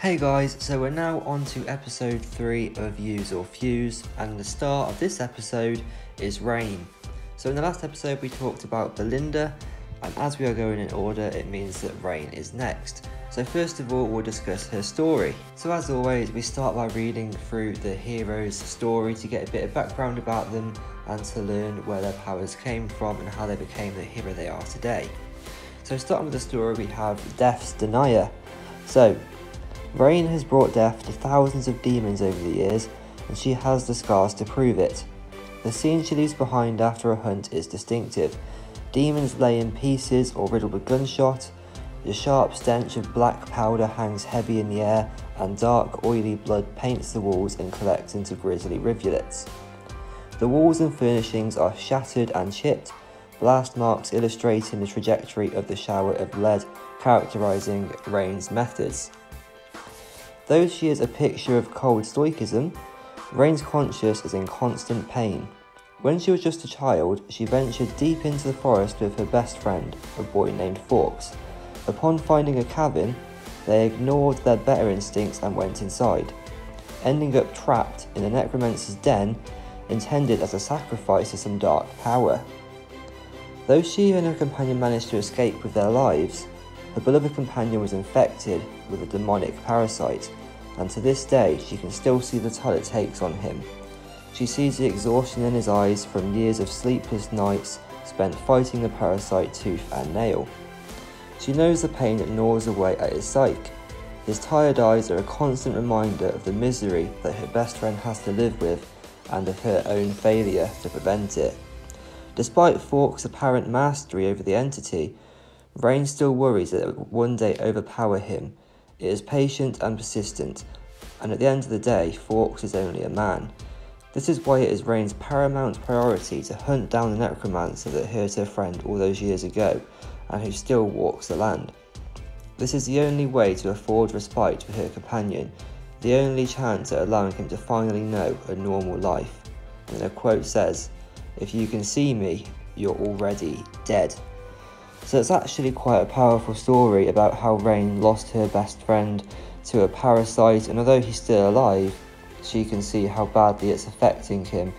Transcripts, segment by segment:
Hey guys, so we're now on to episode 3 of Use or Fuse, and the star of this episode is Raine. So in the last episode we talked about Belinda, and as we are going in order it means that Raine is next. So first of all we'll discuss her story. So as always we start by reading through the hero's story to get a bit of background about them and to learn where their powers came from and how they became the hero they are today. So starting with the story we have Death's Denier. So Raine has brought death to thousands of demons over the years, and she has the scars to prove it. The scene she leaves behind after a hunt is distinctive. Demons lay in pieces or riddled with gunshot, the sharp stench of black powder hangs heavy in the air, and dark oily blood paints the walls and collects into grisly rivulets. The walls and furnishings are shattered and chipped, blast marks illustrating the trajectory of the shower of lead characterising Raine's methods. Though she is a picture of cold stoicism, Raine's conscience is in constant pain. When she was just a child, she ventured deep into the forest with her best friend, a boy named Fawkes. Upon finding a cabin, they ignored their better instincts and went inside, ending up trapped in a necromancer's den intended as a sacrifice to some dark power. Though she and her companion managed to escape with their lives, her beloved companion was infected with a demonic parasite, and to this day she can still see the toll it takes on him. She sees the exhaustion in his eyes from years of sleepless nights spent fighting the parasite tooth and nail. She knows the pain that gnaws away at his psyche. His tired eyes are a constant reminder of the misery that her best friend has to live with and of her own failure to prevent it. Despite Fawkes' apparent mastery over the entity, Raine still worries that it will one day overpower him. It is patient and persistent, and at the end of the day, Fawkes is only a man. This is why it is Raine's paramount priority to hunt down the necromancer that hurt her friend all those years ago, and who still walks the land. This is the only way to afford respite for her companion, the only chance at allowing him to finally know a normal life. And a quote says, "If you can see me, you're already dead." So it's actually quite a powerful story about how Raine lost her best friend to a parasite, and although he's still alive, she can see how badly it's affecting him,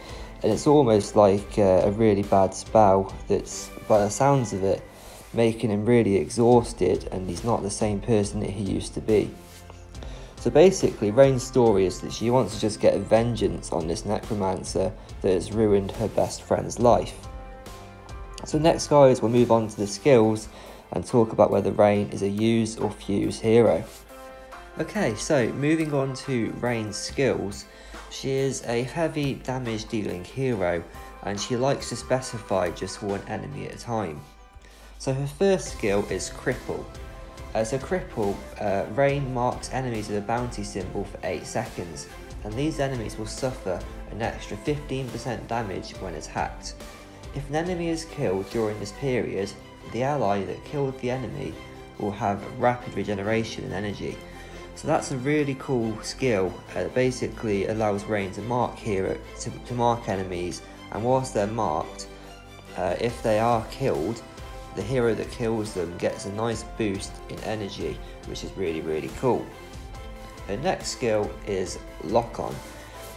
and it's almost like a really bad spell that's, by the sounds of it, making him really exhausted, and he's not the same person that he used to be. So basically Raine's story is that she wants to just get vengeance on this necromancer that has ruined her best friend's life. So next guys, we'll move on to the skills and talk about whether Raine is a use or fuse hero. Okay, so moving on to Raine's skills, she is a heavy damage dealing hero and she likes to specify just one enemy at a time. So her first skill is Cripple. As a Cripple, Raine marks enemies with a bounty symbol for 8 seconds, and these enemies will suffer an extra 15% damage when attacked. If an enemy is killed during this period, the ally that killed the enemy will have rapid regeneration and energy. So that's a really cool skill that basically allows Raine to mark mark enemies, and whilst they're marked, if they are killed, the hero that kills them gets a nice boost in energy, which is really cool. Her next skill is Lock On.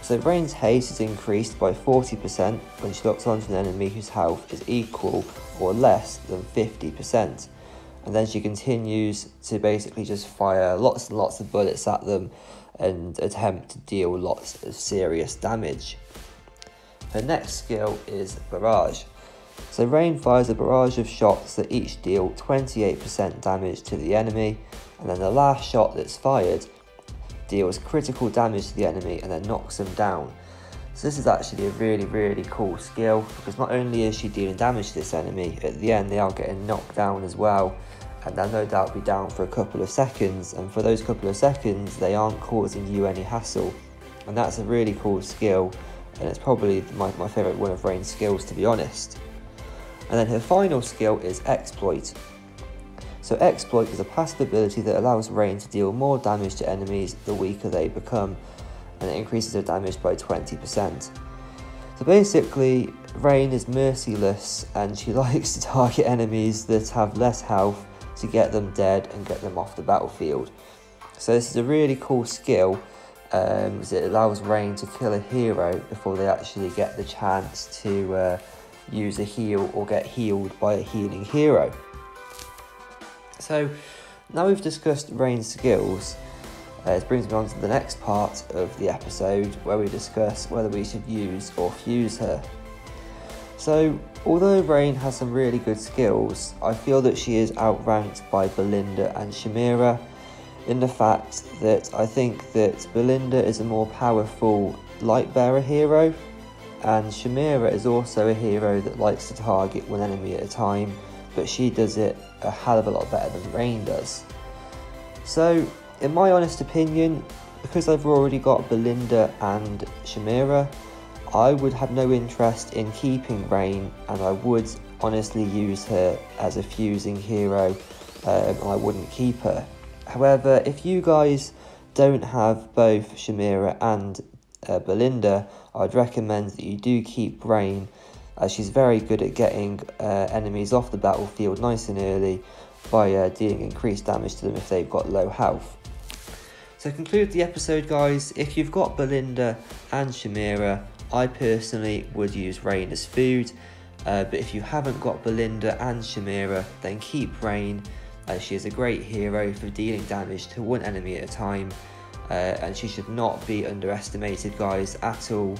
So Raine's haste is increased by 40% when she locks onto an enemy whose health is equal or less than 50%. And then she continues to basically just fire lots and lots of bullets at them and attempt to deal lots of serious damage. Her next skill is Barrage. So Raine fires a barrage of shots that each deal 28% damage to the enemy, and then the last shot that's fired deals critical damage to the enemy and then knocks them down. So this is actually a really cool skill, because not only is she dealing damage to this enemy, at the end they are getting knocked down as well, and they'll no doubt be down for a couple of seconds, and for those couple of seconds they aren't causing you any hassle, and that's a really cool skill, and it's probably my favourite one of Raine's skills, to be honest. And then her final skill is Exploit. So Exploit is a passive ability that allows Raine to deal more damage to enemies the weaker they become, and it increases their damage by 20%. So basically, Raine is merciless and she likes to target enemies that have less health to get them dead and get them off the battlefield. So this is a really cool skill, as it allows Raine to kill a hero before they actually get the chance to use a heal or get healed by a healing hero. So now we've discussed Raine's skills, it brings me on to the next part of the episode where we discuss whether we should use or fuse her. So although Raine has some really good skills, I feel that she is outranked by Belinda and Chimera, in the fact that I think that Belinda is a more powerful light bearer hero, and Chimera is also a hero that likes to target one enemy at a time, but she does it a hell of a lot better than Raine does. So in my honest opinion, because I've already got Belinda and Chimera, I would have no interest in keeping Raine, and I would honestly use her as a fusing hero, and I wouldn't keep her. However, if you guys don't have both Chimera and Belinda, I'd recommend that you do keep Raine, as she's very good at getting enemies off the battlefield nice and early by dealing increased damage to them if they've got low health. So to conclude the episode, guys, if you've got Belinda and Chimera, I personally would use Raine as food, but if you haven't got Belinda and Chimera, then keep Raine, as she is a great hero for dealing damage to one enemy at a time, and she should not be underestimated, guys, at all.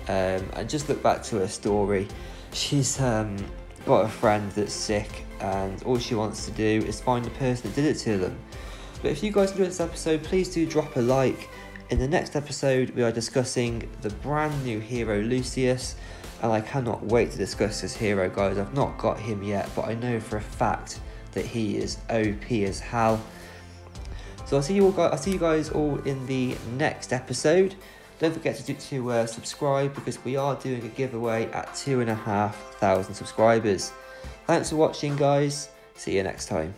And just look back to her story. She's got a friend that's sick, and all she wants to do is find the person that did it to them. But if you guys enjoyed this episode, please do drop a like. In the next episode, we are discussing the brand new hero Lucius, and I cannot wait to discuss this hero, guys. I've not got him yet, but I know for a fact that he is OP as hell. So I'll see you guys all in the next episode. Don't forget to subscribe, because we are doing a giveaway at 2,500 subscribers. Thanks for watching, guys. See you next time.